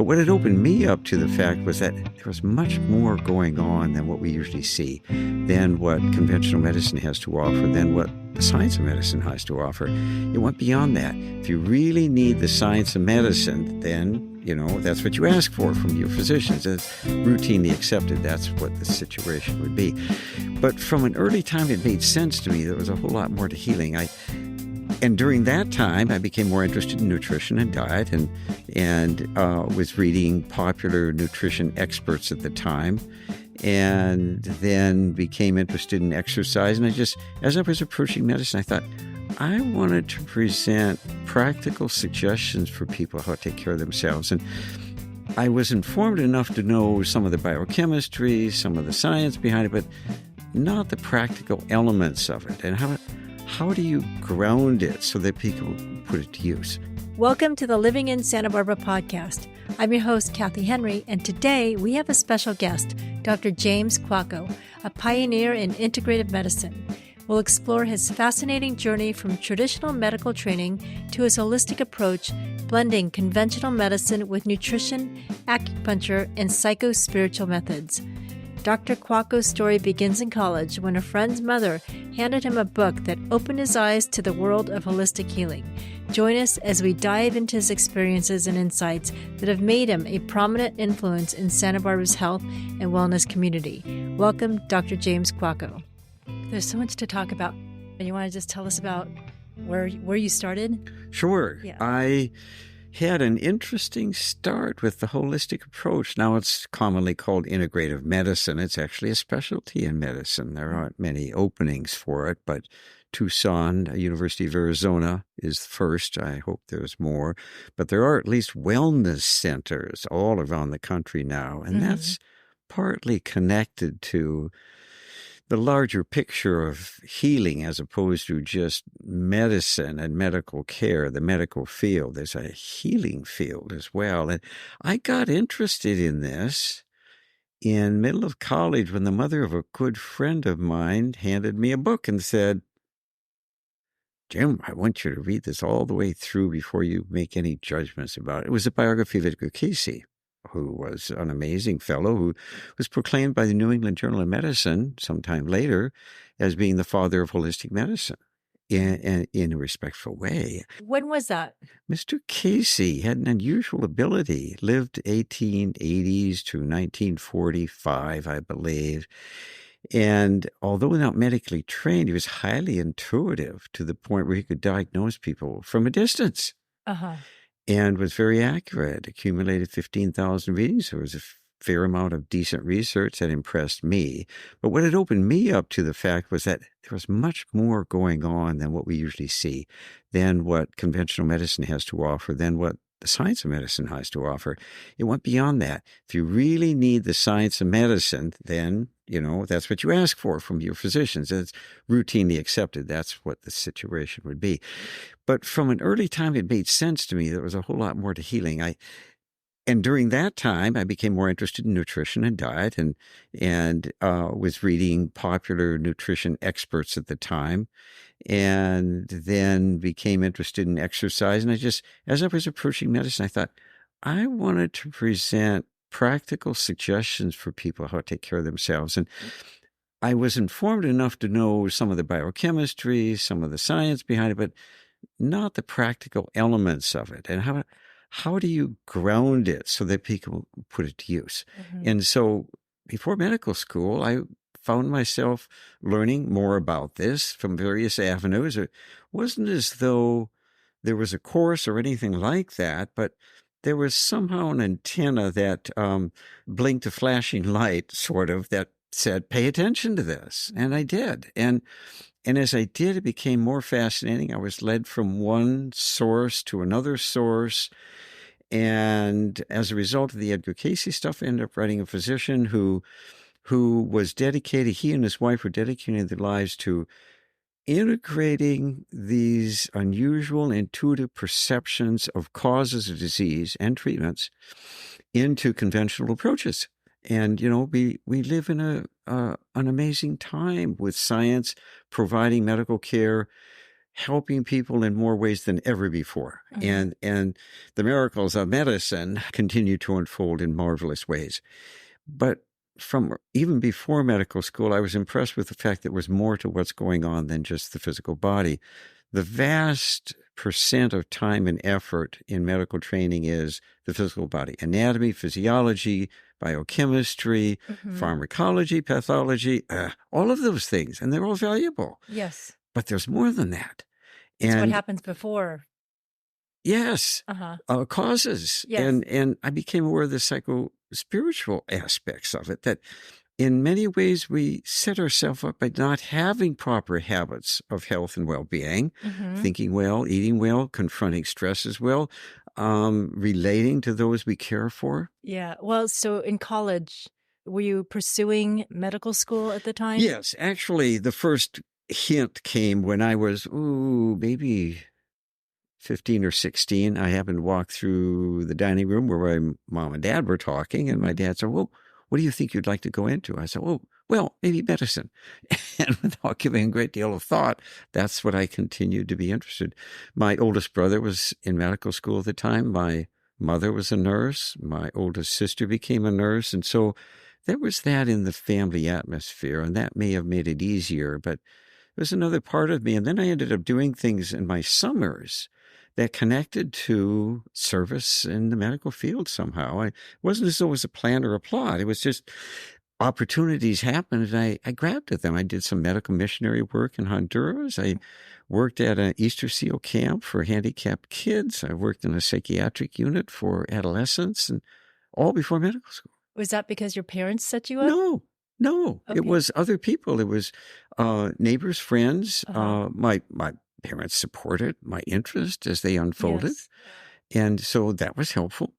what it opened me up to the fact was that there was much more going on than what we usually see, than what conventional medicine has to offer, than what the science of medicine has to offer. It went beyond that. If you really need the science of medicine, then that's what you ask for from your physicians. It's routinely accepted. That's what the situation would be. But from an early time, it made sense to me there was a whole lot more to healing. And during that time, I became more interested in nutrition and diet, and was reading popular nutrition experts at the time, and then became interested in exercise. And as I was approaching medicine, I thought, I wanted to present practical suggestions for people how to take care of themselves. And I was informed enough to know some of the biochemistry, some of the science behind it, but not the practical elements of it. And how do you ground it so that people put it to use? Welcome to the Living in Santa Barbara podcast. I'm your host, Kathy Henry, and today we have a special guest, Dr. James Kwako, a pioneer in integrative medicine. We'll explore his fascinating journey from traditional medical training to his holistic approach, blending conventional medicine with nutrition, acupuncture, and psycho-spiritual methods. Dr. Kwako's story begins in college when a friend's mother handed him a book that opened his eyes to the world of holistic healing. Join us as we dive into his experiences and insights that have made him a prominent influence in Santa Barbara's health and wellness community. Welcome, Dr. James Kwako. There's so much to talk about. And you want to just tell us about where you started? Sure. Yeah. I had an interesting start with the holistic approach. Now it's commonly called integrative medicine. It's actually a specialty in medicine. There aren't many openings for it, but Tucson, University of Arizona is the first. I hope there's more. But there are at least wellness centers all around the country now, and that's partly connected to the larger picture of healing as opposed to just medicine and medical care, the medical field. There's a healing field as well. And I got interested in this in middle of college when the mother of a good friend of mine handed me a book and said, Jim, I want you to read this all the way through before you make any judgments about it. It was a biography of Edgar Cayce, who was an amazing fellow who was proclaimed by the New England Journal of Medicine sometime later as being the father of holistic medicine in a respectful way. When was that? Mr. Cayce had an unusual ability, lived 1880s to 1945, I believe. And although not medically trained, he was highly intuitive to the point where he could diagnose people from a distance. And was very accurate, accumulated 15,000 readings. There was a fair amount of decent research that impressed me. But what it opened me up to the fact was that there was much more going on than what we usually see, than what conventional medicine has to offer, than what the science of medicine has to offer. It went beyond that. If you really need the science of medicine, then that's what you ask for from your physicians. It's routinely accepted. That's what the situation would be. But from an early time, it made sense to me there was a whole lot more to healing. And during that time, I became more interested in nutrition and diet, and was reading popular nutrition experts at the time, and then became interested in exercise. And as I was approaching medicine, I thought, I wanted to present practical suggestions for people how to take care of themselves. And I was informed enough to know some of the biochemistry, some of the science behind it, but not the practical elements of it. And how do you ground it so that people put it to use? And so before medical school, I found myself learning more about this from various avenues. It wasn't as though there was a course or anything like that, but there was somehow an antenna that blinked a flashing light, sort of, that said, pay attention to this. And I did. And as I did, it became more fascinating. I was led from one source to another source. And as a result of the Edgar Cayce stuff, I ended up writing a physician who was dedicated, he and his wife were dedicating their lives to integrating these unusual intuitive perceptions of causes of disease and treatments into conventional approaches. And, we live in an amazing time with science providing medical care helping people in more ways than ever before. And the miracles of medicine continue to unfold in marvelous ways. But from even before medical school, I was impressed with the fact that there was more to what's going on than just the physical body. The vast percent of time and effort in medical training is the physical body: anatomy, physiology, biochemistry, pharmacology, pathology, all of those things. And they're all valuable. Yes. But there's more than that. It's what happens before. Yes. Causes. Yes. And I became aware of the psycho-spiritual aspects of it, that in many ways we set ourselves up by not having proper habits of health and well-being, thinking well, eating well, confronting stresses well, relating to those we care for. Yeah. Well, so in college, were you pursuing medical school at the time? Yes. Actually, the first hint came when I was, maybe 15 or 16. I happened to walk through the dining room where my mom and dad were talking, and my dad said, "Well, what do you think you'd like to go into?" I said, well, maybe medicine. And without giving a great deal of thought, that's what I continued to be interested. My oldest brother was in medical school at the time. My mother was a nurse. My oldest sister became a nurse. And so there was that in the family atmosphere, and that may have made it easier, but there's another part of me. And then I ended up doing things in my summers that connected to service in the medical field somehow. It wasn't as though it was a plan or a plot. It was just opportunities happened, and I grabbed at them. I did some medical missionary work in Honduras. I worked at an Easter seal camp for handicapped kids. I worked in a psychiatric unit for adolescents, and all before medical school. Was that because your parents set you up? No. Okay. It was other people. It was neighbors, friends. My parents supported my interest as they unfolded. Yes. And so that was helpful.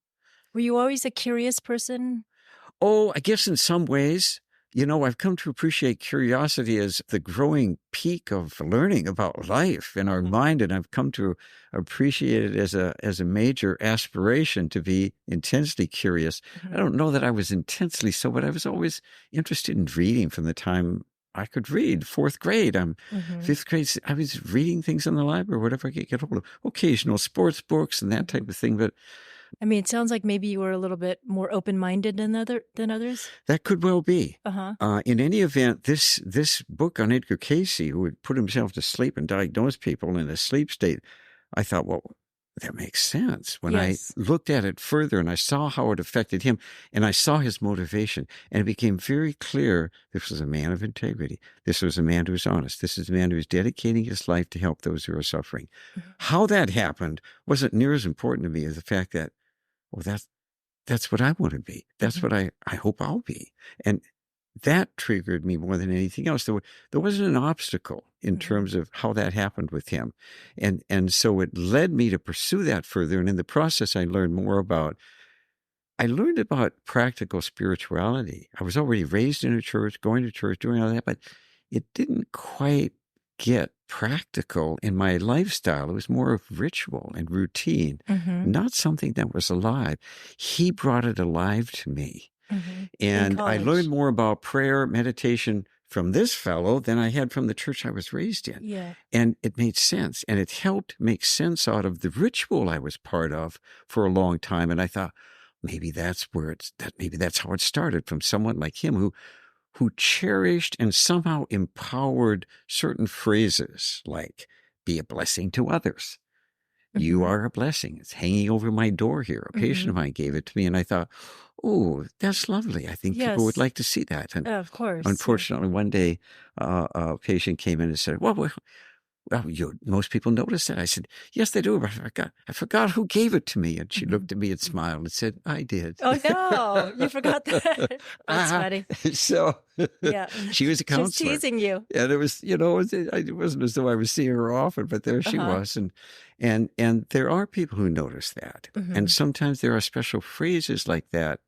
Were you always a curious person? Oh, I guess in some ways. I've come to appreciate curiosity as the growing peak of learning about life in our mind, and I've come to appreciate it as a major aspiration to be intensely curious. I don't know that I was intensely so, but I was always interested in reading from the time I could read. 4th grade, I'm 5th grade. I was reading things in the library, whatever I could get hold of, occasional sports books and that type of thing. But I mean, it sounds like maybe you were a little bit more open-minded than others. That could well be. In any event, this book on Edgar Cayce, who would put himself to sleep and diagnose people in a sleep state, I thought, well, that makes sense. When I looked at it further and I saw how it affected him, and I saw his motivation, and it became very clear this was a man of integrity. This was a man who was honest. This is a man who was dedicating his life to help those who are suffering. How that happened wasn't near as important to me as the fact that, that's what I want to be. That's what I hope I'll be. And that triggered me more than anything else. There wasn't an obstacle in terms of how that happened with him. And so it led me to pursue that further. And in the process, I learned about practical spirituality. I was already raised in a church, going to church, doing all that, but it didn't quite get practical in my lifestyle. It was more of ritual and routine, not something that was alive. He brought it alive to me. And I learned more about prayer, meditation from this fellow than I had from the church I was raised in. Yeah. And it made sense. And it helped make sense out of the ritual I was part of for a long time. And I thought, maybe that's how it started, from someone like him who cherished and somehow empowered certain phrases like, be a blessing to others. You are a blessing. It's hanging over my door here. A patient of mine gave it to me, and I thought, oh, that's lovely. I think people would like to see that. And of course. Unfortunately, one day a patient came in and said, well, most people notice that. I said, yes, they do. But I forgot who gave it to me. And she looked at me and smiled and said, I did. Oh, no, you forgot that. That's funny. So she was a counselor. She was teasing you. And it was, it wasn't as though I was seeing her often, but there she was. And there are people who notice that. And sometimes there are special phrases like that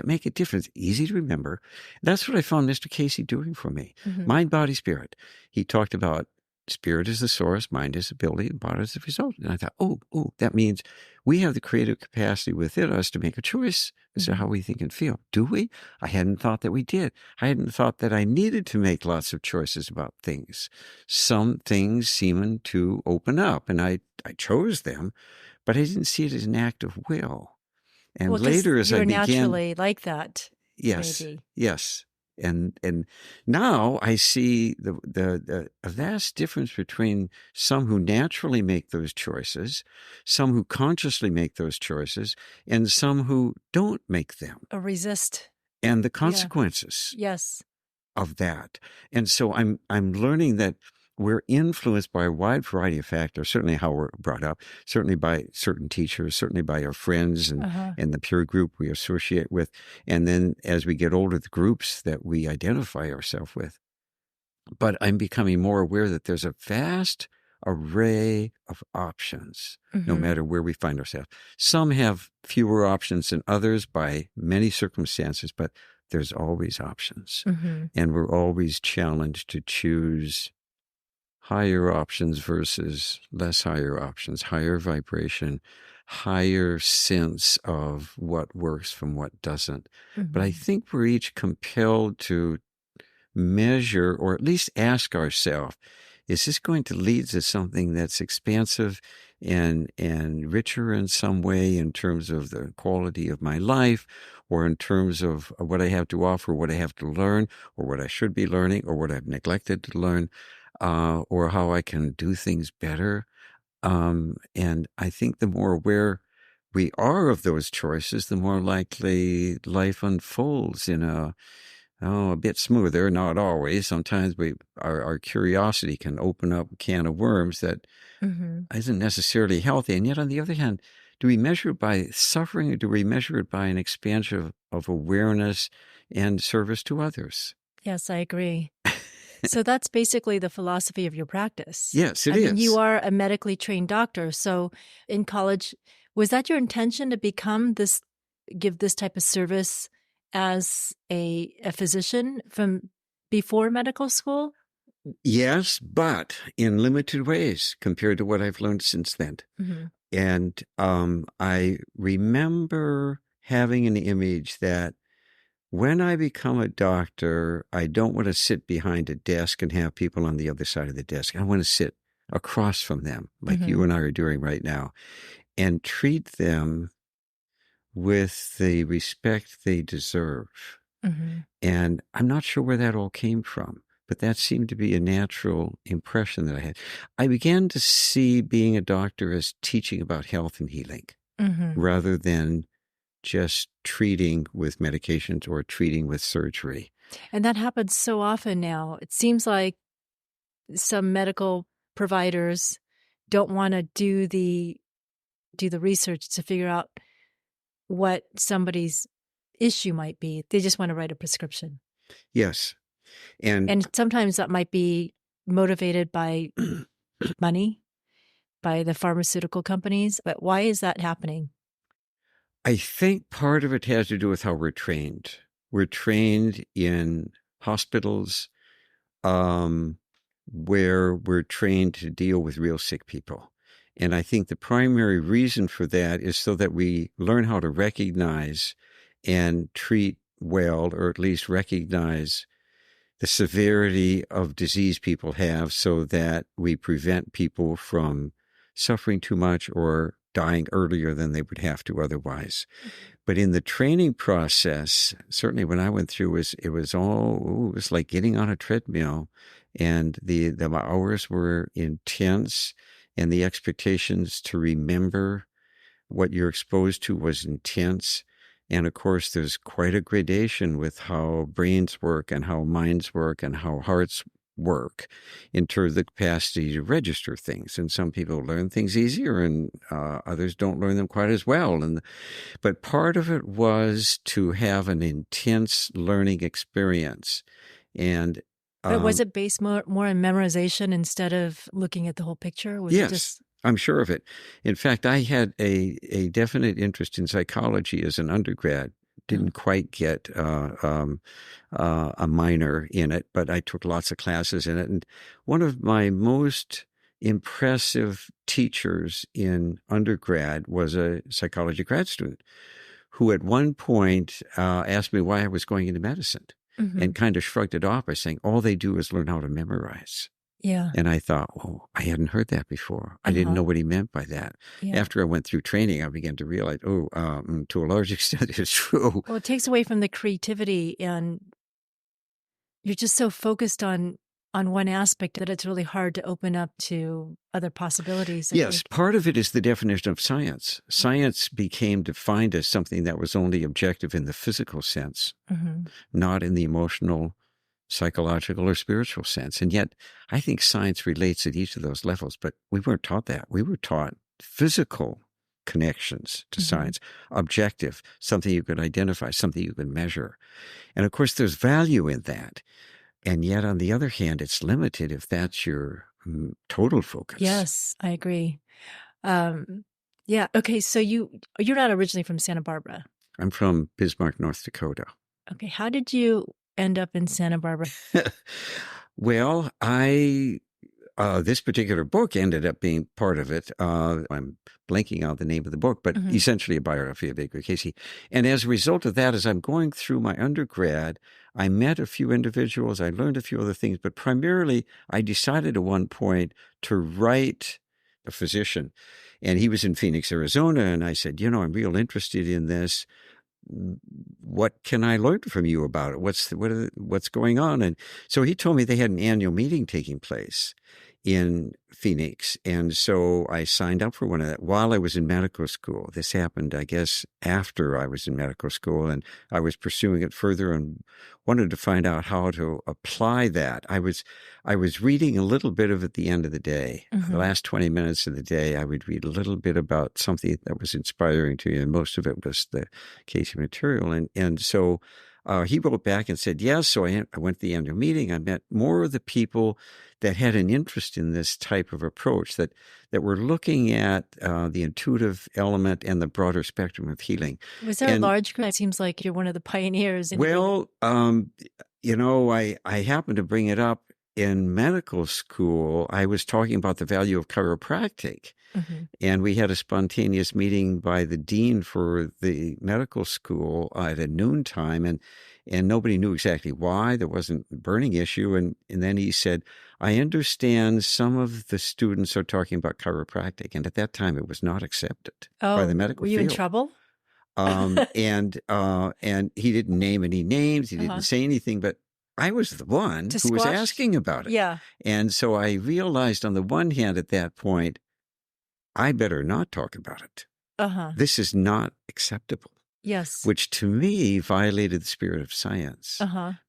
make a difference. Easy to remember. That's what I found Mr. Cayce doing for me. Mind, body, spirit. He talked about spirit is the source, mind is ability, and body is the result. And I thought, oh, that means we have the creative capacity within us to make a choice as to how we think and feel. Do we? I hadn't thought that we did. I hadn't thought that I needed to make lots of choices about things. Some things seemed to open up, and I chose them, but I didn't see it as an act of will. And Well, 'cause later, as I you're began, naturally like that, yes, maybe. yes, and now I see a vast difference between some who naturally make those choices, some who consciously make those choices, and some who don't make them, Or resist. and the Yeah. consequences Yes. of that. And so I'm learning that we're influenced by a wide variety of factors, certainly how we're brought up, certainly by certain teachers, certainly by our friends and the peer group we associate with. And then as we get older, the groups that we identify ourselves with. But I'm becoming more aware that there's a vast array of options, no matter where we find ourselves. Some have fewer options than others by many circumstances, but there's always options. And we're always challenged to choose higher options versus less higher options, higher vibration, higher sense of what works from what doesn't. But I think we're each compelled to measure, or at least ask ourselves, is this going to lead to something that's expansive and richer in some way in terms of the quality of my life, or in terms of what I have to offer, what I have to learn, or what I should be learning, or what I've neglected to learn, or how I can do things better. And I think the more aware we are of those choices, the more likely life unfolds in a bit smoother. Not always. Sometimes our curiosity can open up a can of worms that isn't necessarily healthy. And yet, on the other hand, do we measure it by suffering, or do we measure it by an expansion of awareness and service to others? Yes, I agree. So that's basically the philosophy of your practice. Yes, it I mean, is. you are a medically trained doctor. So in college, was that your intention to give this type of service as a physician from before medical school? Yes, but in limited ways compared to what I've learned since then. And I remember having an image that when I become a doctor, I don't want to sit behind a desk and have people on the other side of the desk. I want to sit across from them, like you and I are doing right now, and treat them with the respect they deserve. And I'm not sure where that all came from, but that seemed to be a natural impression that I had. I began to see being a doctor as teaching about health and healing rather than just treating with medications or treating with surgery. And that happens so often now. It seems like some medical providers don't want to do the research to figure out what somebody's issue might be. They just want to write a prescription. Yes. And sometimes that might be motivated by money, by the pharmaceutical companies. But why is that happening? I think part of it has to do with how we're trained. We're trained in hospitals where we're trained to deal with real sick people. And I think the primary reason for that is so that we learn how to recognize and treat well, or at least recognize the severity of disease people have, so that we prevent people from suffering too much or dying earlier than they would have to otherwise. But in the training process, certainly when I went through, it was like getting on a treadmill, and the hours were intense, and the expectations to remember what you're exposed to was intense. And of course, there's quite a gradation with how brains work and how minds work and how hearts work in terms of the capacity to register things. And some people learn things easier, and others don't learn them quite as well. But part of it was to have an intense learning experience. And but was it based more on memorization instead of looking at the whole picture? Was yes. It just... I'm sure of it. In fact, I had a definite interest in psychology as an undergrad, Didn't quite get a minor in it, but I took lots of classes in it. And one of my most impressive teachers in undergrad was a psychology grad student who at one point asked me why I was going into medicine and kind of shrugged it off by saying, all they do is learn how to memorize. Yeah. And I thought, oh, I hadn't heard that before. I didn't know what he meant by that. Yeah. After I went through training, I began to realize, to a large extent, it's true. Well, it takes away from the creativity, and you're just so focused on one aspect that it's really hard to open up to other possibilities. Yes, part of it is the definition of science. Science became defined as something that was only objective in the physical sense, not in the emotional, psychological, or spiritual sense. And yet, I think science relates at each of those levels, but we weren't taught that. We were taught physical connections to science, objective, something you could identify, something you could measure. And of course, there's value in that. And yet, on the other hand, it's limited if that's your total focus. Yes, I agree. Yeah. Okay. So you're not originally from Santa Barbara. I'm from Bismarck, North Dakota. Okay. How did you end up in Santa Barbara? Well, this particular book ended up being part of it. I'm blanking out the name of the book, but essentially a biography of Edgar Cayce. And as a result of that, as I'm going through my undergrad, I met a few individuals. I learned a few other things, but primarily I decided at one point to write a physician. And he was in Phoenix, Arizona. And I said, I'm real interested in this. What can I learn from you about it? What's going on? And so he told me they had an annual meeting taking place in Phoenix. And so I signed up for one of that while I was in medical school. This happened, I guess, after I was in medical school, and I was pursuing it further and wanted to find out how to apply that. I was reading a little bit of it at the end of the day. The last 20 minutes of the day, I would read a little bit about something that was inspiring to me, and most of it was the Cayce material. And so he wrote back and said, yes. So I went to the annual meeting. I met more of the people that had an interest in this type of approach, that were looking at the intuitive element and the broader spectrum of healing. Was there a large group? It seems like you're one of the pioneers. Well, I happened to bring it up in medical school. I was talking about the value of chiropractic. And we had a spontaneous meeting by the dean for the medical school at a noontime, and nobody knew exactly why. There wasn't a burning issue. And then he said, I understand some of the students are talking about chiropractic. And at that time, it was not accepted by the medical field. Were you in trouble? And he didn't name any names. He didn't say anything, but I was the one who was asking about it. Yeah. And so I realized on the one hand at that point, I better not talk about it. This is not acceptable. Yes. Which to me violated the spirit of science,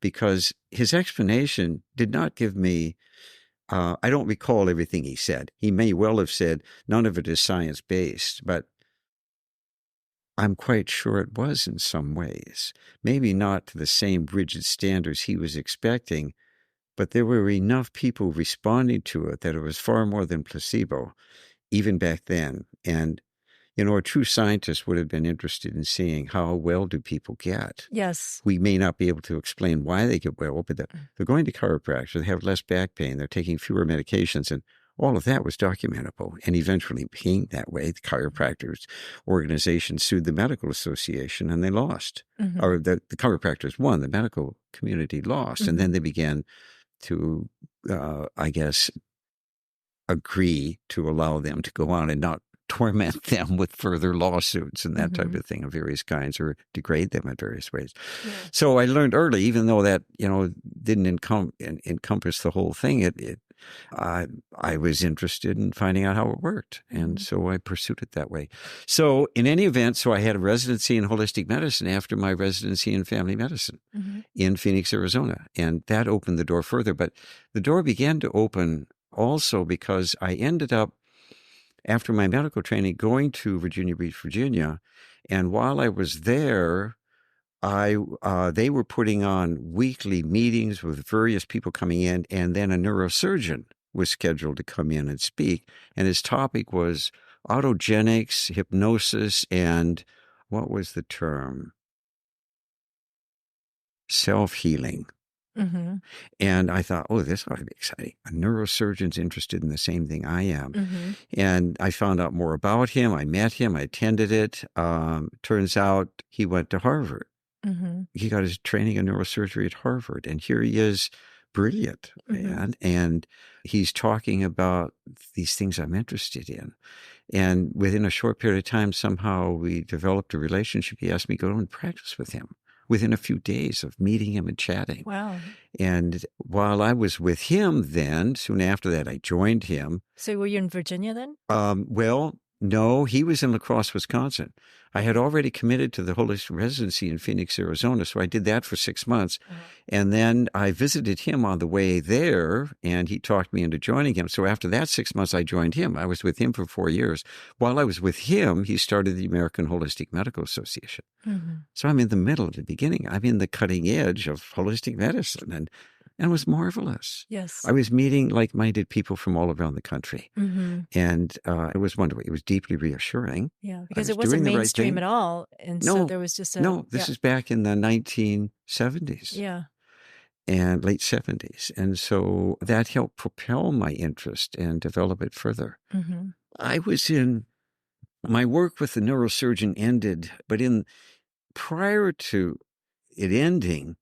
because his explanation did not give me, I don't recall everything he said. He may well have said, none of it is science-based, but I'm quite sure it was in some ways. Maybe not to the same rigid standards he was expecting, but there were enough people responding to it that it was far more than placebo, even back then. And, a true scientist would have been interested in seeing how well do people get. Yes. We We may not be able to explain why they get well, but they're going to chiropractors, they have less back pain, they're taking fewer medications, and all of that was documentable and eventually became that way. The chiropractors organization sued the medical association and they lost. Or the chiropractors won, the medical community lost. And then they began to, agree to allow them to go on and not torment them with further lawsuits and that type of thing of various kinds, or degrade them in various ways. Yeah. So I learned early, even though that, didn't encompass the whole thing, I was interested in finding out how it worked. And so I pursued it that way. So in any event, I had a residency in holistic medicine after my residency in family medicine in Phoenix, Arizona. And that opened the door further. But the door began to open also because I ended up, after my medical training, going to Virginia Beach, Virginia. And while I was there, they were putting on weekly meetings with various people coming in, and then a neurosurgeon was scheduled to come in and speak. And his topic was autogenics, hypnosis, and what was the term? self-healing. Mm-hmm. And I thought, oh, this ought to be exciting. A neurosurgeon's interested in the same thing I am. Mm-hmm. And I found out more about him. I met him. I attended it. Turns out he went to Harvard. Mm-hmm. He got his training in neurosurgery at Harvard. And here he is, brilliant, Mm-hmm. man. And he's talking about these things I'm interested in. And within a short period of time, somehow we developed a relationship. He asked me to go and practice with him within a few days of meeting him and chatting. Wow. And while I was with him then, soon after that, I joined him. So were you in Virginia then? Well, no, he was in La Crosse, Wisconsin. I had already committed to the holistic residency in Phoenix, Arizona, so I did that for 6 months. And then I visited him on the way there, and he talked me into joining him. So after that 6 months, I joined him. I was with him for 4 years. While I was with him, he started the American Holistic Medical Association. Mm-hmm. So I'm in the middle of the beginning. I'm in the cutting edge of holistic medicine, and it was marvelous. Yes. I was meeting like-minded people from all around the country. Mm-hmm. And it was wonderful. It was deeply reassuring. Yeah, because was it wasn't doing the right mainstream thing. at all. And so there was just a... No, this is back in the 1970s Yeah. and late 70s. And so that helped propel my interest and develop it further. Mm-hmm. My work with the neurosurgeon ended, but prior to it ending,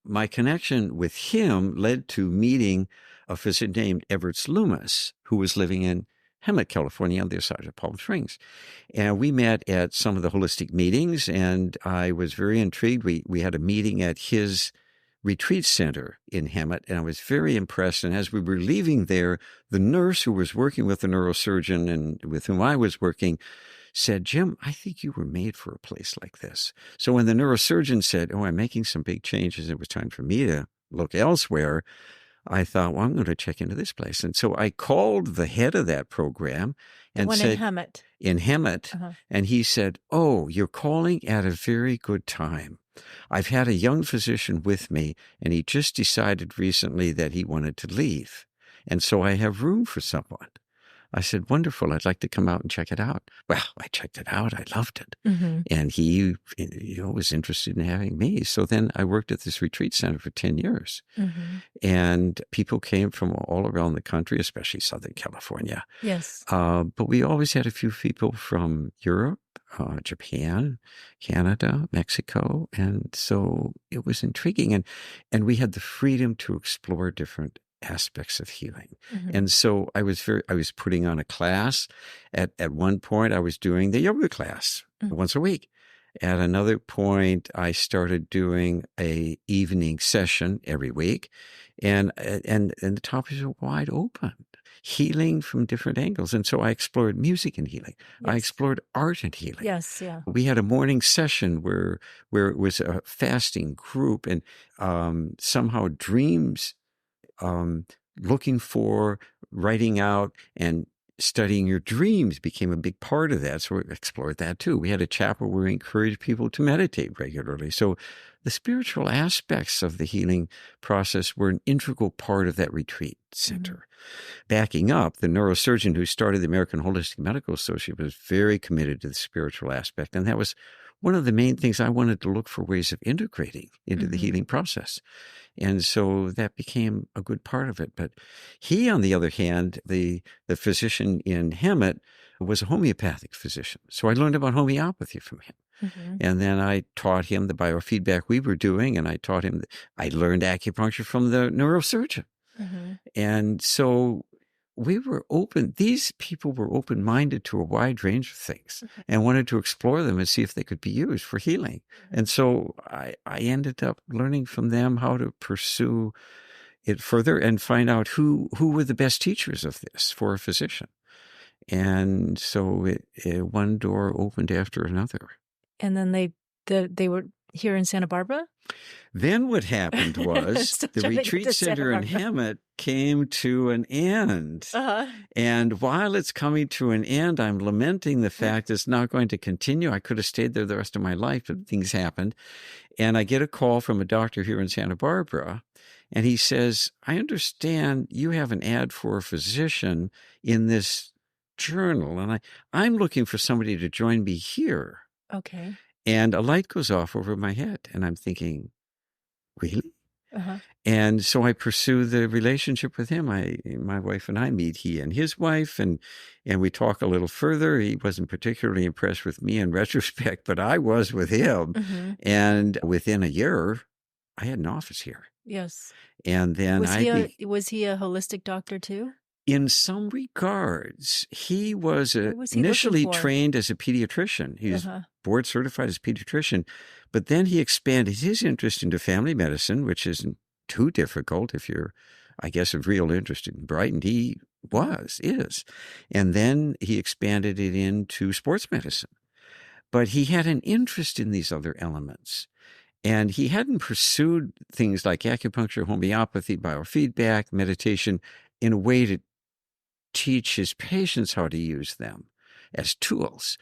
my connection with him led to meeting a physician named Everett Loomis, who was living in Hemet, California, on the other side of Palm Springs. And we met at some of the holistic meetings, and I was very intrigued. We had a meeting at his retreat center in Hemet, and I was very impressed. And as we were leaving there, the nurse who was working with the neurosurgeon and with whom I was working said, "Jim, I think you were made for a place like this." So when the neurosurgeon said, "Oh, I'm making some big changes, it was time for me to look elsewhere," I thought, well, I'm going to check into this place. And so I called the head of that program and one said, in Hemet, and he said, "Oh, you're calling at a very good time. I've had a young physician with me, and he just decided recently that he wanted to leave. And so I have room for someone." I said, "Wonderful. I'd like to come out and check it out." Well, I checked it out. I loved it. Mm-hmm. And he was interested in having me. So then I worked at this retreat center for 10 years. Mm-hmm. And people came from all around the country, especially Southern California. Yes. But we always had a few people from Europe, Japan, Canada, Mexico. And so it was intriguing. And we had the freedom to explore different aspects of healing. Mm-hmm. And so I was putting on a class. At one point, I was doing the yoga class once a week. At another point, I started doing a evening session every week, and the topics were wide open, healing from different angles. And so I explored music and healing. Yes. I explored art and healing. Yes, yeah. We had a morning session where it was a fasting group, and somehow dreams. Looking for, writing out, and studying your dreams became a big part of that. So we explored that too. We had a chapel where we encouraged people to meditate regularly. So the spiritual aspects of the healing process were an integral part of that retreat center. Mm-hmm. Backing up, the neurosurgeon who started the American Holistic Medical Association was very committed to the spiritual aspect. And that was one of the main things I wanted to look for ways of integrating into the healing process. And so that became a good part of it. But he, on the other hand, the physician in Hemet, was a homeopathic physician. So I learned about homeopathy from him. Mm-hmm. And then I taught him the biofeedback we were doing, and I learned acupuncture from the neurosurgeon. Mm-hmm. And so these people were open-minded to a wide range of things and wanted to explore them and see if they could be used for healing. And so I ended up learning from them how to pursue it further and find out who were the best teachers of this for a physician. And so one door opened after another. And then they were here in Santa Barbara? Then what happened was the retreat center in Hemet came to an end. Uh-huh. And while it's coming to an end, I'm lamenting the fact it's not going to continue. I could have stayed there the rest of my life, but things happened. And I get a call from a doctor here in Santa Barbara, and he says, "I understand you have an ad for a physician in this journal, and I'm looking for somebody to join me here." Okay. And a light goes off over my head, and I'm thinking, really? Uh-huh. And so I pursue the relationship with him. My wife and I meet he and his wife, and we talk a little further. He wasn't particularly impressed with me in retrospect, but I was with him. Mm-hmm. And within a year, I had an office here. Yes. And then Was he a holistic doctor too? in some regards, he was What was he looking initially for? trained as a pediatrician. He was Uh-huh. board certified as a pediatrician, but then he expanded his interest into family medicine, which isn't too difficult if you're, I guess, of real interest in Brighton. He is. And then he expanded it into sports medicine. But he had an interest in these other elements. And he hadn't pursued things like acupuncture, homeopathy, biofeedback, meditation in a way to teach his patients how to use them as tools,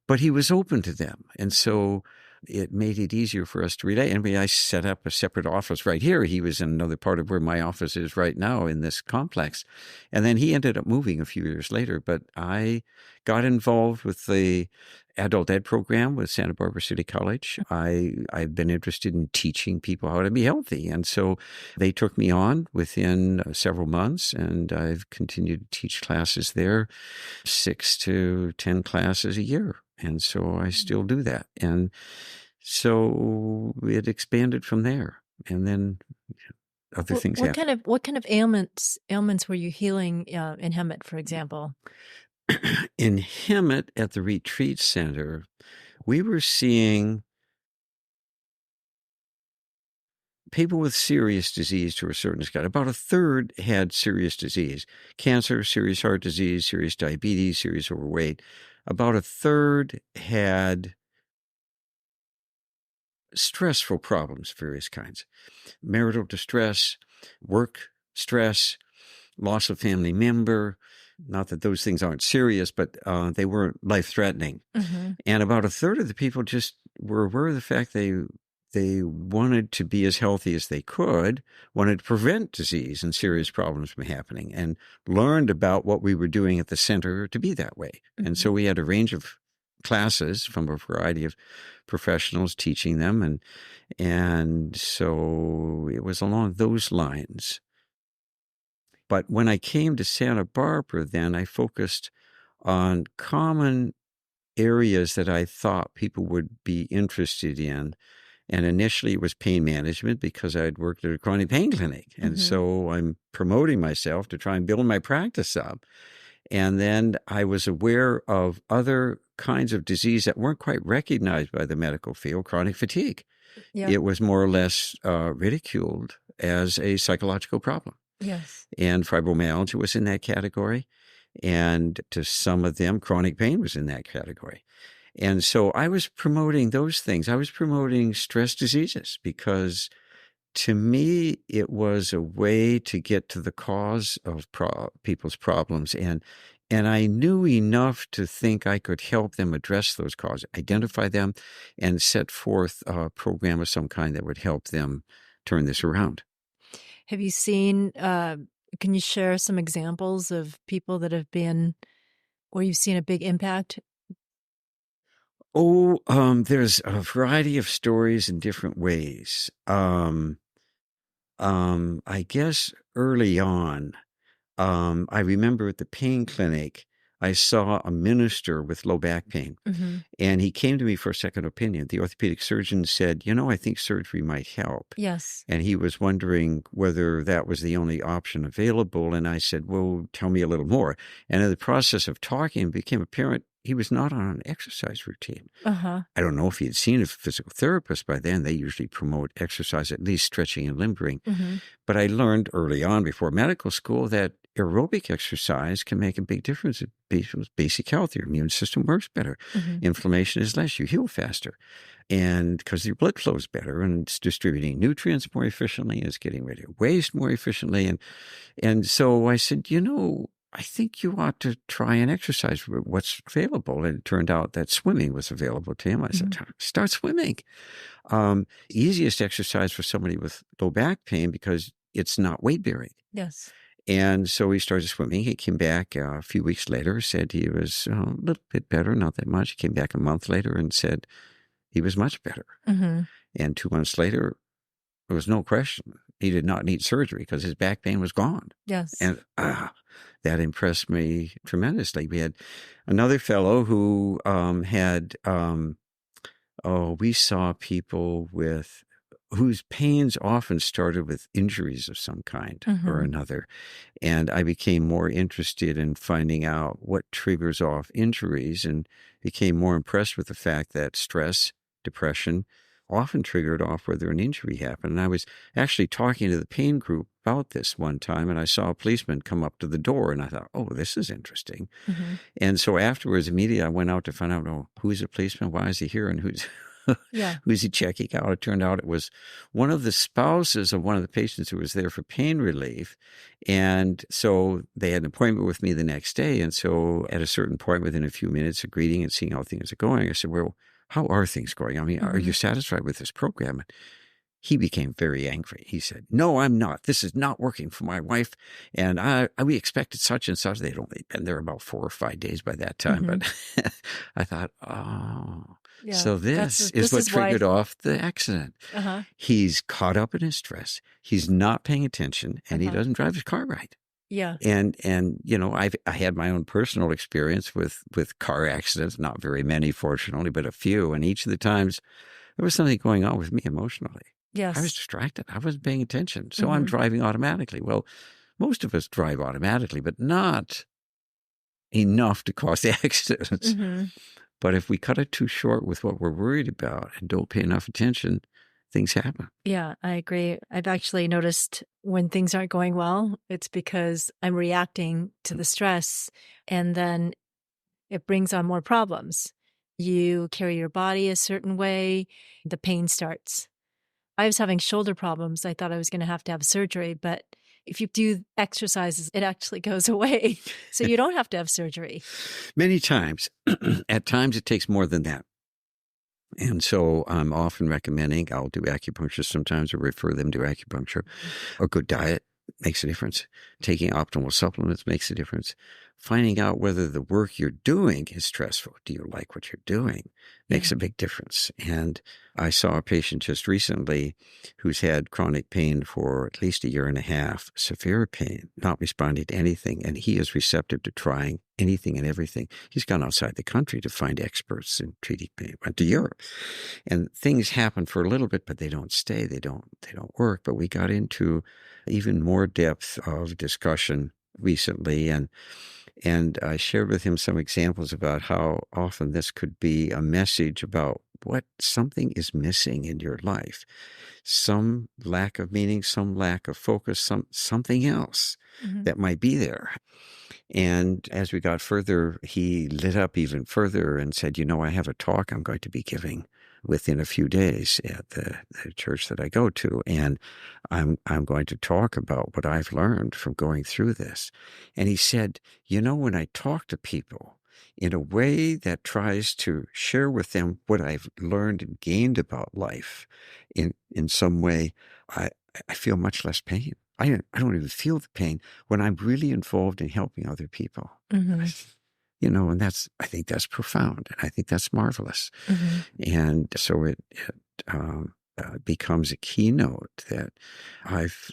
but he was open to them. And so it made it easier for us to relate. And I set up a separate office right here. He was in another part of where my office is right now in this complex. And then he ended up moving a few years later. But I got involved with the adult ed program with Santa Barbara City College. I've been interested in teaching people how to be healthy. And so they took me on within several months, and I've continued to teach classes there, 6 to 10 classes a year. And so I still do that. And so it expanded from there. And then other things happened. What kind of ailments were you healing in Hemet, for example? In Hemet at the retreat center, we were seeing people with serious disease to a certain extent. About a third had serious disease: cancer, serious heart disease, serious diabetes, serious overweight. About a third had stressful problems of various kinds: marital distress, work stress, loss of family member. Not that those things aren't serious, but they weren't life-threatening. Mm-hmm. And about a third of the people just were aware of the fact they wanted to be as healthy as they could, wanted to prevent disease and serious problems from happening, and learned about what we were doing at the center to be that way. Mm-hmm. And so we had a range of classes from a variety of professionals teaching them. And so it was along those lines. But when I came to Santa Barbara, then I focused on common areas that I thought people would be interested in. And initially it was pain management, because I'd worked at a chronic pain clinic. And Mm-hmm. so I'm promoting myself to try and build my practice up. And then I was aware of other kinds of disease that weren't quite recognized by the medical field: chronic fatigue. Yeah. It was more or less ridiculed as a psychological problem. Yes. And fibromyalgia was in that category. And to some of them, chronic pain was in that category. And so I was promoting those things. I was promoting stress diseases because, to me, it was a way to get to the cause of people's problems. And I knew enough to think I could help them address those causes, identify them, and set forth a program of some kind that would help them turn this around. Have you seen, can you share some examples of people that have been, where you've seen a big impact? Oh, there's a variety of stories in different ways. I guess early on, I remember at the pain clinic, I saw a minister with low back pain, Mm-hmm. and he came to me for a second opinion. The orthopedic surgeon said, I think surgery might help. Yes. And he was wondering whether that was the only option available. And I said, well, tell me a little more. And in the process of talking, it became apparent he was not on an exercise routine. Uh-huh. I don't know if he had seen a physical therapist by then. They usually promote exercise, at least stretching and limbering. Mm-hmm. But I learned early on, before medical school, that aerobic exercise can make a big difference in people's basic health. Your immune system works better. Mm-hmm. Inflammation is less. You heal faster. And because your blood flows better, and it's distributing nutrients more efficiently, it's getting rid of waste more efficiently. And so I said, I think you ought to try and exercise what's available. And it turned out that swimming was available to him. I said, start swimming. Easiest exercise for somebody with low back pain, because it's not weight bearing. Yes. And so he started swimming. He came back a few weeks later, said he was a little bit better, not that much. He came back a month later and said he was much better. Mm-hmm. And 2 months later, there was no question. He did not need surgery because his back pain was gone. Yes. And that impressed me tremendously. We had another fellow who we saw people whose pains often started with injuries of some kind or another. And I became more interested in finding out what triggers off injuries, and became more impressed with the fact that stress, depression often triggered off whether an injury happened. And I was actually talking to the pain group about this one time, and I saw a policeman come up to the door, and I thought, oh, this is interesting. And so afterwards, immediately I went out to find out, who's a policeman? Why is he here? And who's he checking out? It turned out it was one of the spouses of one of the patients who was there for pain relief. And so they had an appointment with me the next day. And so at a certain point, within a few minutes of greeting and seeing how things are going, I said, well, how are things going? I mean, are you satisfied with this program? He became very angry. He said, no, I'm not. This is not working for my wife. And we expected such and such. They'd only been there about 4 or 5 days by that time. But I thought, so this is what triggered off the accident. He's caught up in his stress. He's not paying attention, and he doesn't drive his car right. Yeah. And I had my own personal experience with car accidents, not very many, fortunately, but a few. And each of the times there was something going on with me emotionally. Yes. I was distracted. I wasn't paying attention. So I'm driving automatically. Well, most of us drive automatically, but not enough to cause the accidents. But if we cut it too short with what we're worried about and don't pay enough attention, things happen. Yeah, I agree. I've actually noticed when things aren't going well, it's because I'm reacting to the stress, and then it brings on more problems. You carry your body a certain way, the pain starts. I was having shoulder problems. I thought I was going to have surgery, but if you do exercises, it actually goes away. So you don't have to have surgery. Many times. At times it takes more than that. And so I'm often recommending, I'll do acupuncture sometimes or refer them to acupuncture. A good diet makes a difference. Taking optimal supplements makes a difference. Finding out whether the work you're doing is stressful. Do you like what you're doing? Makes a big difference. And I saw a patient just recently who's had chronic pain for at least 1.5 years, severe pain, not responding to anything. And he is receptive to trying anything and everything. He's gone outside the country to find experts in treating pain. Went to Europe. And things happen for a little bit, but they don't stay. They don't work. But we got into even more depth of discussion recently, and I shared with him some examples about how often this could be a message about what something is missing in your life. Some lack of meaning, some lack of focus, something else that might be there. And as we got further, he lit up even further and said, I have a talk I'm going to be giving within a few days at the church that I go to. And I'm going to talk about what I've learned from going through this. And he said, when I talk to people in a way that tries to share with them what I've learned and gained about life in some way, I feel much less pain. I don't even feel the pain when I'm really involved in helping other people. And I think that's profound, and I think that's marvelous. And so it becomes a keynote that I've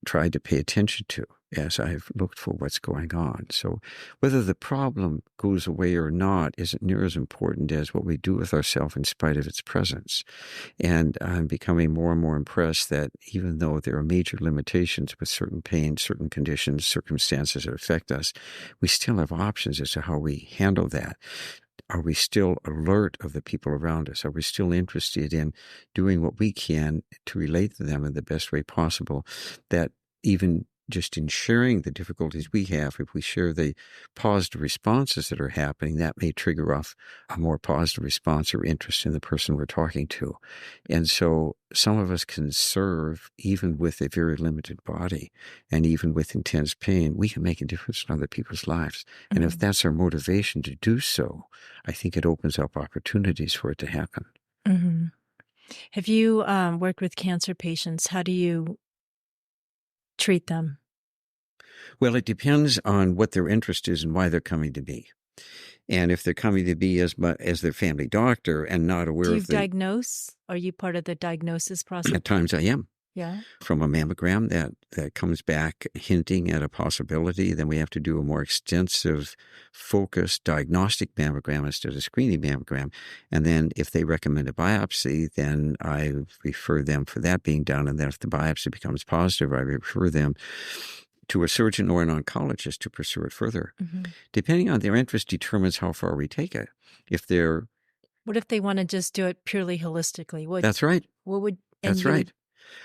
tried to pay attention to as I've looked for what's going on. So whether the problem goes away or not isn't near as important as what we do with ourselves in spite of its presence. And I'm becoming more and more impressed that even though there are major limitations with certain pain, certain conditions, circumstances that affect us, we still have options as to how we handle that. Are we still alert of the people around us? Are we still interested in doing what we can to relate to them in the best way possible? That even just in sharing the difficulties we have, if we share the positive responses that are happening, that may trigger off a more positive response or interest in the person we're talking to. And so some of us can serve even with a very limited body, and even with intense pain, we can make a difference in other people's lives. And if that's our motivation to do so, I think it opens up opportunities for it to happen. Have you worked with cancer patients? How do you treat them? Well, it depends on what their interest is and why they're coming to me. And if they're coming to me as their family doctor and not aware Do you of diagnose? Are you part of the diagnosis process? At times I am. Yeah. from a mammogram that comes back hinting at a possibility. Then we have to do a more extensive, focused diagnostic mammogram instead of screening mammogram. And then if they recommend a biopsy, then I refer them for that being done. And then if the biopsy becomes positive, I refer them to a surgeon or an oncologist to pursue it further. Mm-hmm. Depending on their interest determines how far we take it. What if they want to just do it purely holistically? That's right. And That's you right. would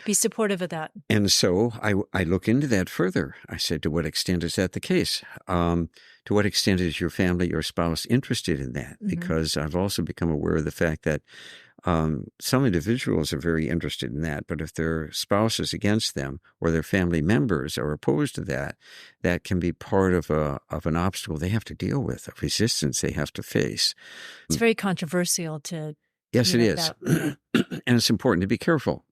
be supportive of that? And so I look into that further. I said, to what extent is that the case? To what extent is your family or spouse interested in that? Mm-hmm. Because I've also become aware of the fact that some individuals are very interested in that, but if their spouse is against them or their family members are opposed to that, that can be part of an obstacle they have to deal with, a resistance they have to face. It's very controversial to... Yes, it is. And it's important to be careful,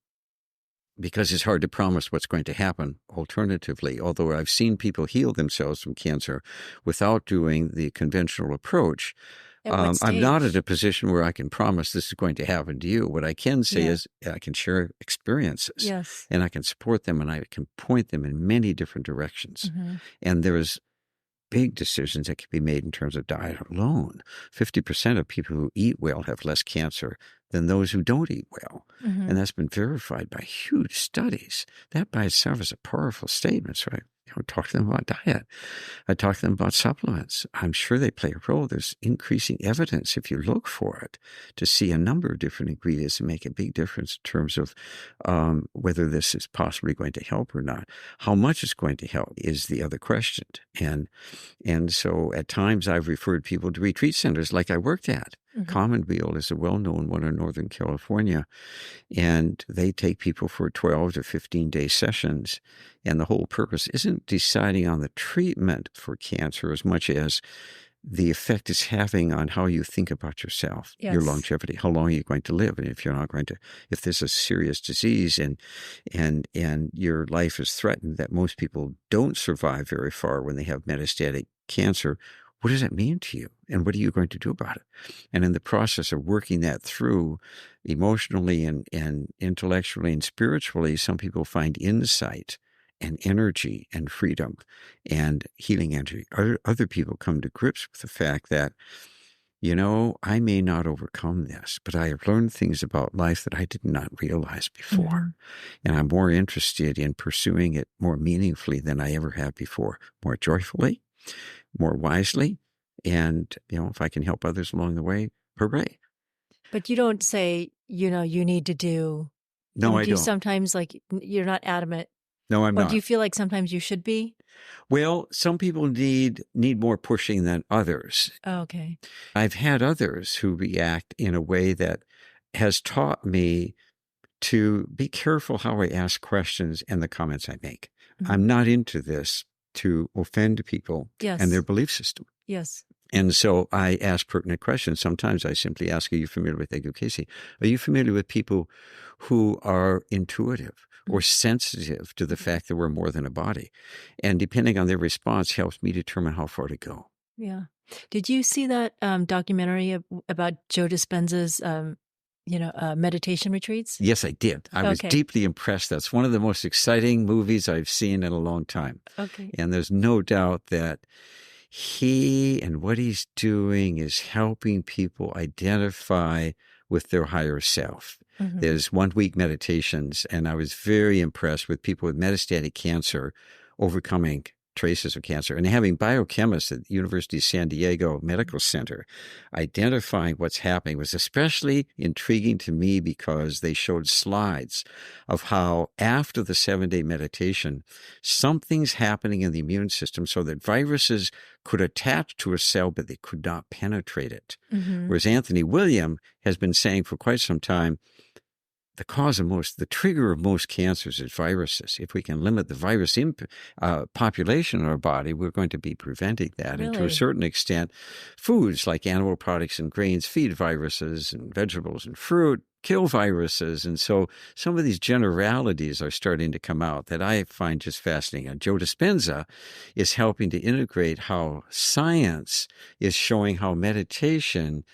because it's hard to promise what's going to happen alternatively. Although I've seen people heal themselves from cancer without doing the conventional approach, I'm not at a position where I can promise this is going to happen to you. What I can say is I can share experiences, and I can support them, and I can point them in many different directions. Mm-hmm. And there's big decisions that can be made in terms of diet alone. 50% of people who eat well have less cancer than those who don't eat well. Mm-hmm. And that's been verified by huge studies. That by itself is a powerful statement. So I talk to them about diet. I talk to them about supplements. I'm sure they play a role. There's increasing evidence, if you look for it, to see a number of different ingredients that make a big difference in terms of whether this is possibly going to help or not. How much it's going to help is the other question. And so at times I've referred people to retreat centers like I worked at. Mm-hmm. Commonweal is a well-known one in Northern California, and they take people for 12 to 15-day sessions. And the whole purpose isn't deciding on the treatment for cancer as much as the effect it's having on how you think about yourself, your longevity, how long are you going to live, and if you're not going to, if this is a serious disease and your life is threatened, that most people don't survive very far when they have metastatic cancer. What does that mean to you? And what are you going to do about it? And in the process of working that through emotionally and intellectually and spiritually, some people find insight and energy and freedom and healing energy. Other people come to grips with the fact that, I may not overcome this, but I have learned things about life that I did not realize before. Mm-hmm. And I'm more interested in pursuing it more meaningfully than I ever have before, more joyfully, more wisely, and if I can help others along the way, hooray. But you don't say you need to do. No, I don't. Sometimes you're not adamant. No, I'm not. Or do you feel like sometimes you should be? Well, some people need more pushing than others. Oh, okay. I've had others who react in a way that has taught me to be careful how I ask questions and the comments I make. Mm-hmm. I'm not into this to offend people and their belief system. Yes. And so I ask pertinent questions. Sometimes I simply ask, are you familiar with education? Are you familiar with people who are intuitive or sensitive to the fact that we're more than a body? And depending on their response helps me determine how far to go. Yeah. Did you see that documentary about Joe Dispenza's meditation retreats? Yes, I did. I was deeply impressed. That's one of the most exciting movies I've seen in a long time. Okay. And there's no doubt that he and what he's doing is helping people identify with their higher self. Mm-hmm. There's 1 week meditations, and I was very impressed with people with metastatic cancer overcoming traces of cancer and having biochemists at the University of San Diego Medical Center identifying what's happening was especially intriguing to me because they showed slides of how after the 7-day meditation, something's happening in the immune system so that viruses could attach to a cell, but they could not penetrate it. Mm-hmm. Whereas Anthony William has been saying for quite some time, the trigger of most cancers is viruses. If we can limit the virus population in our body, we're going to be preventing that. Really? And to a certain extent, foods like animal products and grains feed viruses, and vegetables and fruit kill viruses. And so some of these generalities are starting to come out that I find just fascinating. And Joe Dispenza is helping to integrate how science is showing how meditation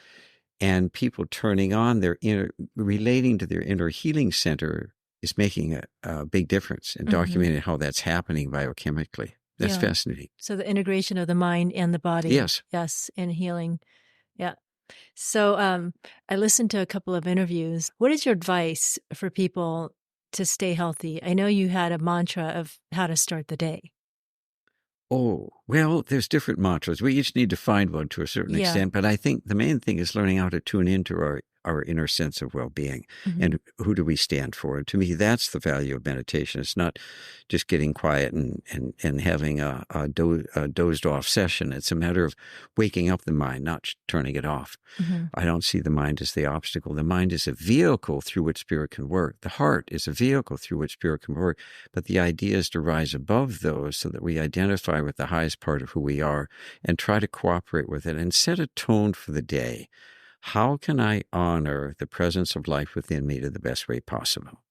and people turning on relating to their inner healing center is making a big difference and documenting how that's happening biochemically. That's fascinating. So the integration of the mind and the body. Yes. Yes, in healing. Yeah. So I listened to a couple of interviews. What is your advice for people to stay healthy? I know you had a mantra of how to start the day. Oh, well, there's different mantras. We each need to find one to a certain extent, but I think the main thing is learning how to tune into our inner sense of well-being and who do we stand for. And to me, that's the value of meditation. It's not just getting quiet and having a dozed off session. It's a matter of waking up the mind, not turning it off. I don't see the mind as the obstacle. The mind is a vehicle through which spirit can work. The heart is a vehicle through which spirit can work. But the idea is to rise above those so that we identify with the highest part of who we are and try to cooperate with it and set a tone for the day. How can I honor the presence of life within me to the best way possible?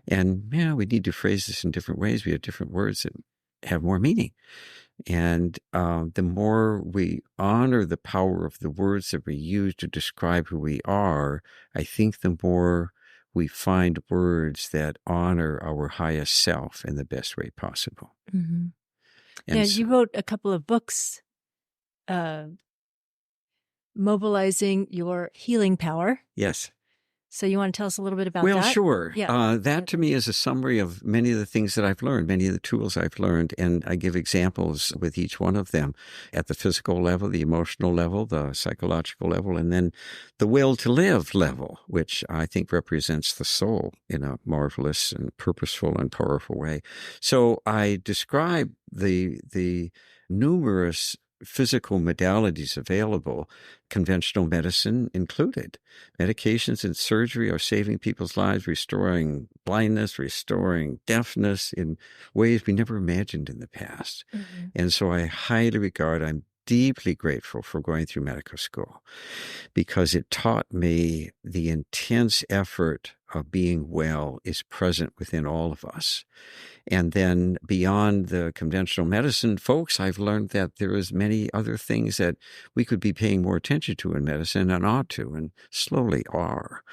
And we need to phrase this in different ways. We have different words that have more meaning. And the more we honor the power of the words that we use to describe who we are, I think the more we find words that honor our highest self in the best way possible. You wrote a couple of books, mobilizing your healing power. Yes. So you want to tell us a little bit about that? Well, sure. Yeah. That to me is a summary of many of the things that I've learned, many of the tools I've learned, and I give examples with each one of them at the physical level, the emotional level, the psychological level, and then the will to live level, which I think represents the soul in a marvelous and purposeful and powerful way. So I describe the numerous physical modalities available, conventional medicine included. Medications and surgery are saving people's lives, restoring blindness, restoring deafness in ways we never imagined in the past. And so I highly regard, I'm deeply grateful for going through medical school because it taught me the intense effort of being well is present within all of us. And then beyond the conventional medicine folks, I've learned that there is many other things that we could be paying more attention to in medicine and ought to, and slowly are.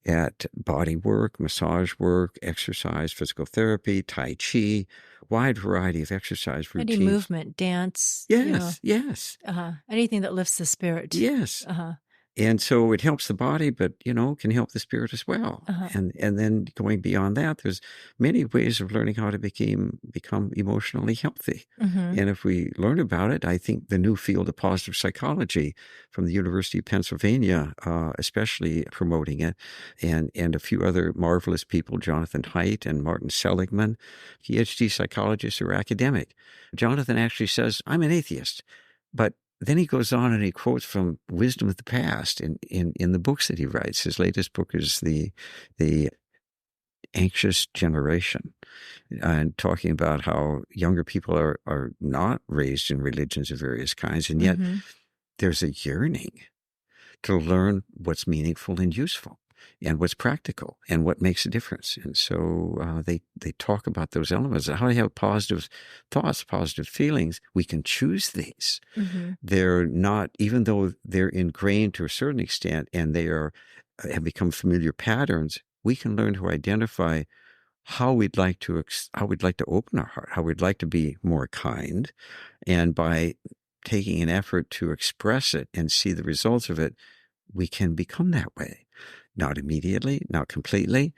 At body work, massage work, exercise, physical therapy, Tai Chi, wide variety of exercise routines. Any movement, dance. Yes, yes. Anything that lifts the spirit. Yes. And so it helps the body, but, can help the spirit as well. And then going beyond that, there's many ways of learning how to become emotionally healthy. And if we learn about it, I think the new field of positive psychology from the University of Pennsylvania, especially promoting it, and a few other marvelous people, Jonathan Haidt and Martin Seligman, PhD psychologists who are academic. Jonathan actually says, I'm an atheist, but then he goes on and he quotes from wisdom of the past in the books that he writes. His latest book is the Anxious Generation, and talking about how younger people are not raised in religions of various kinds, and yet there's a yearning to learn what's meaningful and useful and what's practical and what makes a difference. And so they talk about those elements, how to have positive thoughts, positive feelings. We can choose these. They're not, even though they're ingrained to a certain extent and they have become familiar patterns, we can learn to identify how we'd like to open our heart, how we'd like to be more kind. And by taking an effort to express it and see the results of it, we can become that way. Not immediately, not completely,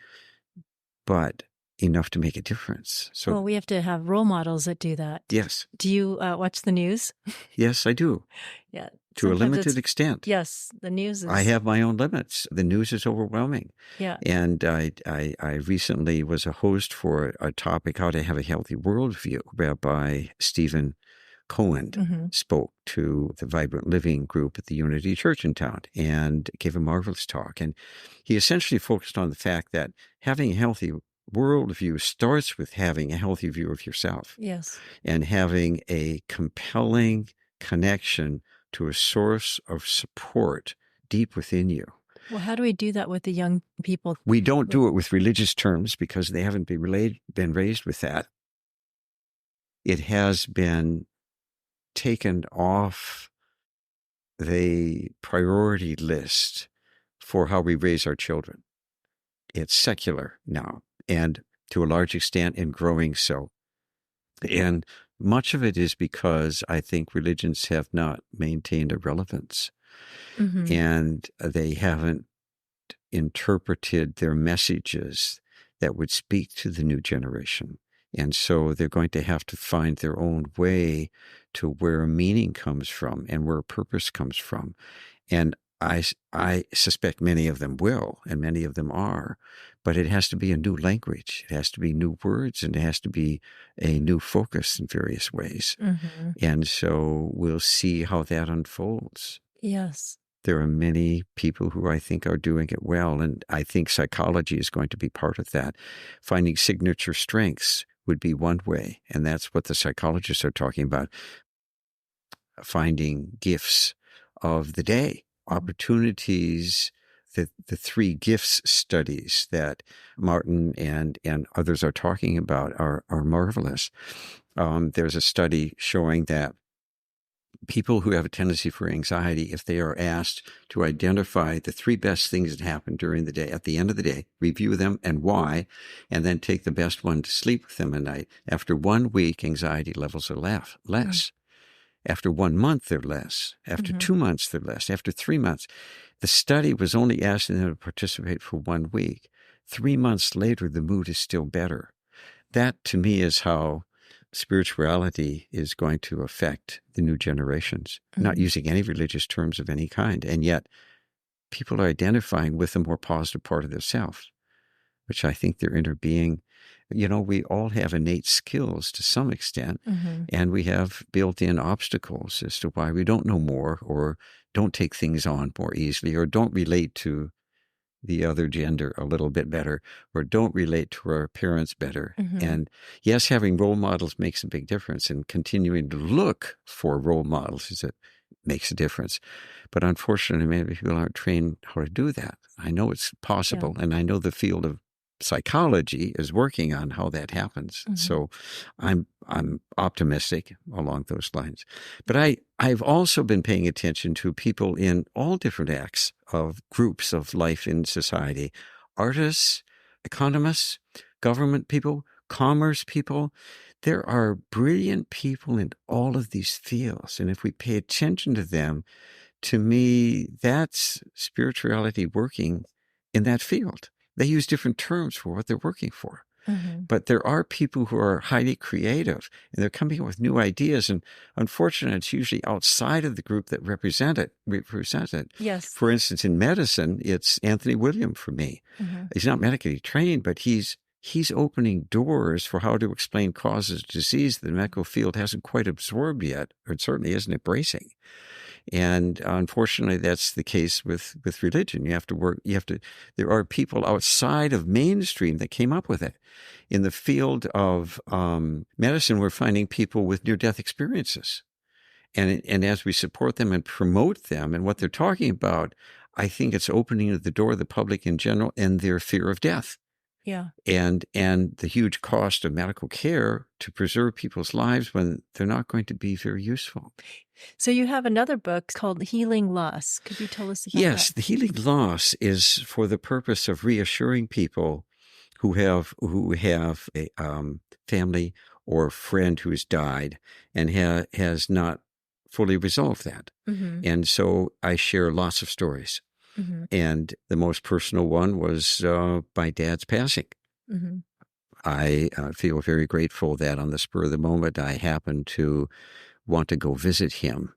but enough to make a difference. So, we have to have role models that do that. Yes. Do you watch the news? Yes, I do. Yeah. To a limited extent. Yes, the news is... I have my own limits. The news is overwhelming. Yeah. And I recently was a host for a topic, How to Have a Healthy Worldview. Rabbi Stephen Cohen spoke to the Vibrant Living group at the Unity Church in town and gave a marvelous talk. And he essentially focused on the fact that having a healthy worldview starts with having a healthy view of yourself. Yes. And having a compelling connection to a source of support deep within you. Well, how do we do that with the young people? We don't do it with religious terms because they haven't been raised with that. It has been taken off the priority list for how we raise our children. It's secular now. and to a large extent in growing so. And much of it is because I think religions have not maintained a relevance, and they haven't interpreted their messages that would speak to the new generation. And so they're going to have to find their own way to where meaning comes from and where purpose comes from. And I suspect many of them will, and many of them are, but it has to be a new language. It has to be new words, and it has to be a new focus in various ways. And so we'll see how that unfolds. Yes. There are many people who I think are doing it well, and I think psychology is going to be part of that. Finding signature strengths would be one way, and that's what the psychologists are talking about. Finding gifts of the day, opportunities. The three gifts studies that Martin and others are talking about are marvelous. There's a study showing that people who have a tendency for anxiety, if they are asked to identify the three best things that happened during the day, at the end of the day, review them and why, and then take the best one to sleep with them at night, after 1 week, anxiety levels are less. After 1 month, they're less. After 2 months, they're less. After 3 months. The study was only asking them to participate for 1 week. 3 months later, the mood is still better. That, to me, is how spirituality is going to affect the new generations, not using any religious terms of any kind. And yet, people are identifying with the more positive part of their self, which I think their inner being. We all have innate skills to some extent, and we have built-in obstacles as to why we don't know more, or don't take things on more easily, or don't relate to the other gender a little bit better, or don't relate to our parents better. And yes, having role models makes a big difference, and continuing to look for role models makes a difference. But unfortunately, many people aren't trained how to do that. I know it's possible, and I know the field of psychology is working on how that happens. So I'm optimistic along those lines. But I've also been paying attention to people in all different acts of groups of life in society: artists, economists, government people, commerce people. There are brilliant people in all of these fields. And if we pay attention to them, to me, that's spirituality working in that field. They use different terms for what they're working for. But there are people who are highly creative, and they're coming up with new ideas. And unfortunately, it's usually outside of the group that represent it. Yes. For instance, in medicine, it's Anthony William for me. He's not medically trained, but he's opening doors for how to explain causes of disease that the medical field hasn't quite absorbed yet, or it certainly isn't embracing. And unfortunately, that's the case with religion. There are people outside of mainstream that came up with it. In the field of medicine, we're finding people with near-death experiences. And as we support them and promote them and what they're talking about, I think it's opening the door of the public in general and their fear of death. Yeah. And the huge cost of medical care to preserve people's lives when they're not going to be very useful. So you have another book called Healing Loss. Could you tell us about that? Yes, the healing loss is for the purpose of reassuring people who have a family or friend who has died and has not fully resolved that. And so I share lots of stories. And the most personal one was my dad's passing. I feel very grateful that on the spur of the moment, I happened to want to go visit him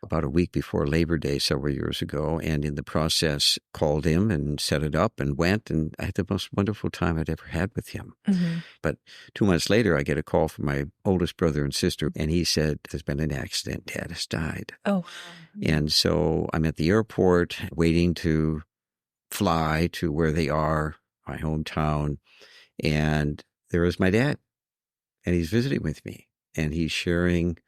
about a week before Labor Day several years ago, and in the process called him and set it up and went, and I had the most wonderful time I'd ever had with him. But 2 months later, I get a call from my oldest brother and sister, and he said, "There's been an accident. Dad has died." Oh. And so I'm at the airport waiting to fly to where they are, my hometown, and there is my dad, and he's visiting with me, and he's sharing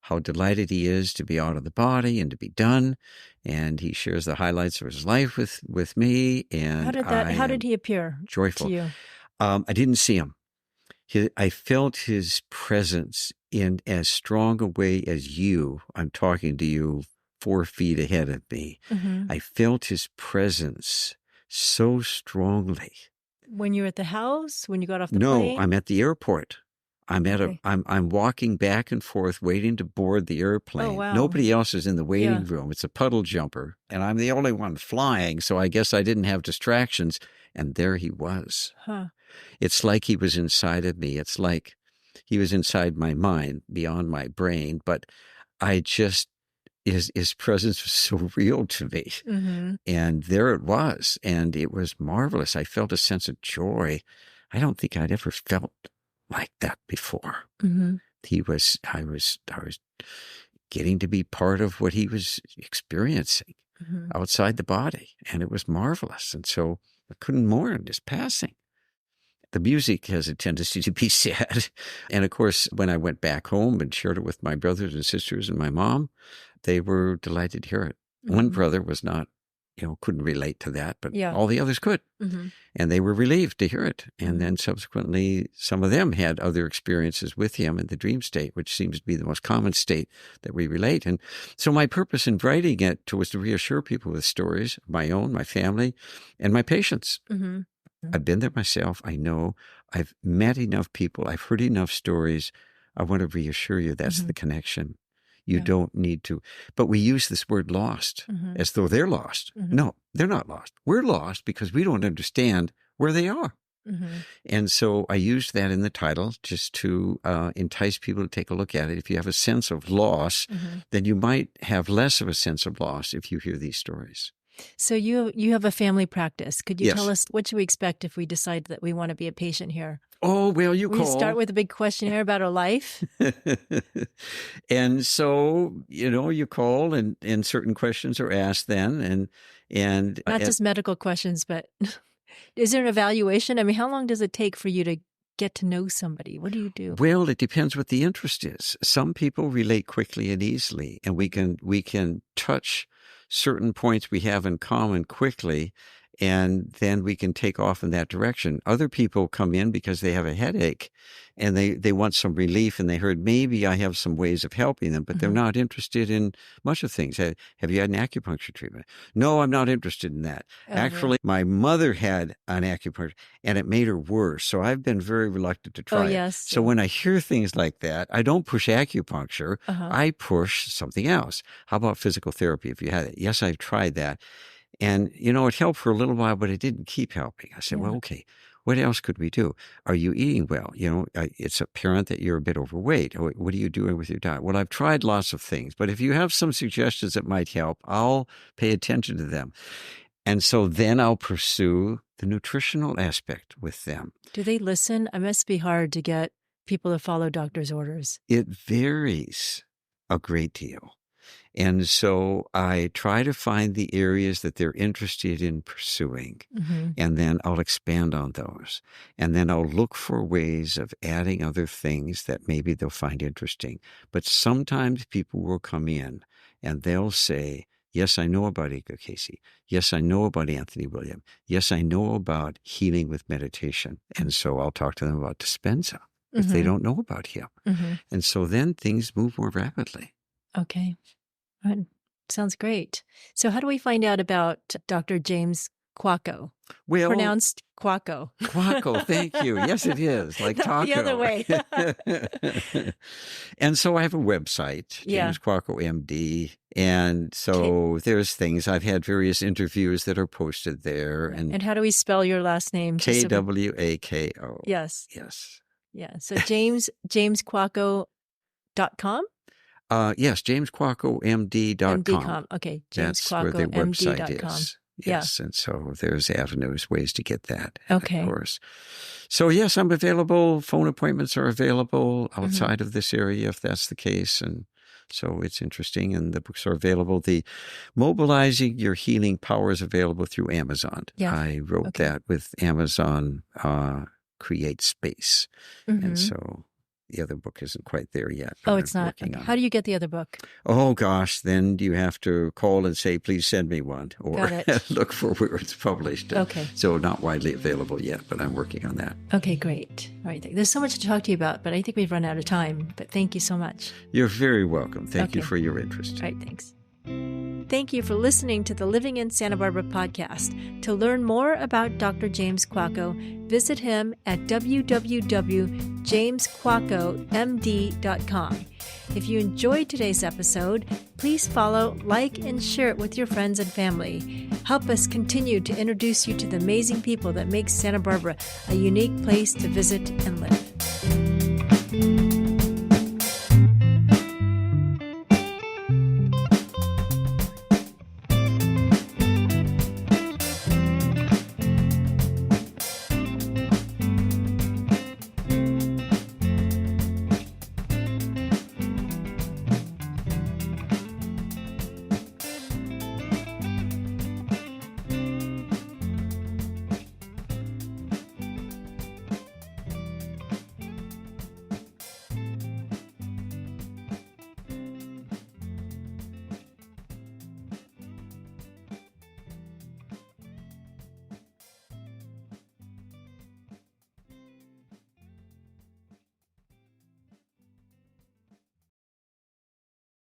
how delighted he is to be out of the body and to be done. And he shares the highlights of his life with me. And how did he appear joyful to you? I didn't see him. I felt his presence in as strong a way as you. I'm talking to you 4 feet ahead of me. I felt his presence so strongly When you're at the house, when you got off the No, plane? I'm at the airport. Okay. I'm walking back and forth waiting to board the airplane. Oh, wow. Nobody else is in the waiting Yeah. room. It's a puddle jumper, and I'm the only one flying, so I guess I didn't have distractions. And there he was. Huh. It's like he was inside of me. It's like he was inside my mind, beyond my brain, but I just his presence was so real to me. Mm-hmm. And there it was, and it was marvelous. I felt a sense of joy. I don't think I'd ever felt like that before. Mm-hmm. I was getting to be part of what he was experiencing outside the body, and it was marvelous. And so I couldn't mourn his passing. The music has a tendency to be sad. And of course, when I went back home and shared it with my brothers and sisters and my mom, they were delighted to hear it. Mm-hmm. One brother was not, couldn't relate to that, but Yeah. all the others could. Mm-hmm. And they were relieved to hear it. And then subsequently, some of them had other experiences with him in the dream state, which seems to be the most common state that we relate. And so my purpose in writing it was to reassure people with stories, my own, my family, and my patients. Mm-hmm. I've been there myself. I know. I've met enough people. I've heard enough stories. I want to reassure you that's the connection. You don't need to. But we use this word lost as though they're lost. No, they're not lost. We're lost because we don't understand where they are. And so I used that in the title just to entice people to take a look at it. If you have a sense of loss, then you might have less of a sense of loss if you hear these stories. So you have a family practice. Could you Yes. tell us what should we expect if we decide that we want to be a patient here? Oh, well, We call. start with a big questionnaire about our life. And so, you call and certain questions are asked then. And Not just medical questions, but is there an evaluation? I mean, how long does it take for you to get to know somebody? What do you do? Well, it depends what the interest is. Some people relate quickly and easily, and we can touch certain points we have in common quickly, and then we can take off in that direction. Other people come in because they have a headache and they want some relief, and they heard maybe I have some ways of helping them, but they're not interested in much of things. Have you had an acupuncture treatment? No, I'm not interested in that. Actually, my mother had an acupuncture and it made her worse. So I've been very reluctant to try it. So when I hear things like that, I don't push acupuncture. I push something else. How about physical therapy if you had it? Yes, I've tried that. And, it helped for a little while, but it didn't keep helping. I said, well, okay, what else could we do? Are you eating well? It's apparent that you're a bit overweight. What are you doing with your diet? Well, I've tried lots of things, but if you have some suggestions that might help, I'll pay attention to them. And so then I'll pursue the nutritional aspect with them. Do they listen? It must be hard to get people to follow doctor's orders. It varies a great deal. And so I try to find the areas that they're interested in pursuing, and then I'll expand on those. And then I'll look for ways of adding other things that maybe they'll find interesting. But sometimes people will come in and they'll say, yes, I know about Ego Casey. Yes, I know about Anthony William. Yes, I know about healing with meditation. And so I'll talk to them about Dispenza if they don't know about him. And so then things move more rapidly. Okay. Right. Sounds great. So how do we find out about Dr. James Kwako? Well, pronounced Kwako. Kwako, thank you. Yes, it is, like taco. The other way. And so I have a website, James Kwako MD. And so there's things. I've had various interviews that are posted there. And how do we spell your last name? Kwako. Yes. Yes. Yeah. So jameskwako.com? Yes, jameskwako.md.com. MD.com. Okay, That's where the website is. Yes, Yeah. and so there's avenues, ways to get that, okay. Of course. So yes, I'm available. Phone appointments are available outside of this area if that's the case. And so it's interesting. And the books are available. The Mobilizing Your Healing Power is available through Amazon. Yeah. I wrote that with Amazon Create Space. And so the other book isn't quite there yet. Oh, it's not. Okay. How do you get the other book? Oh, gosh. Then you have to call and say, please send me one, or look for where it's published. Okay. So not widely available yet, but I'm working on that. Okay, great. All right. There's so much to talk to you about, but I think we've run out of time. But thank you so much. You're very welcome. Thank you for your interest. All right. Thanks. Thank you for listening to the Living in Santa Barbara podcast. To learn more about Dr. James Kwako, visit him at www.jameskwako.md.com. If you enjoyed today's episode, please follow, like, and share it with your friends and family. Help us continue to introduce you to the amazing people that make Santa Barbara a unique place to visit and live.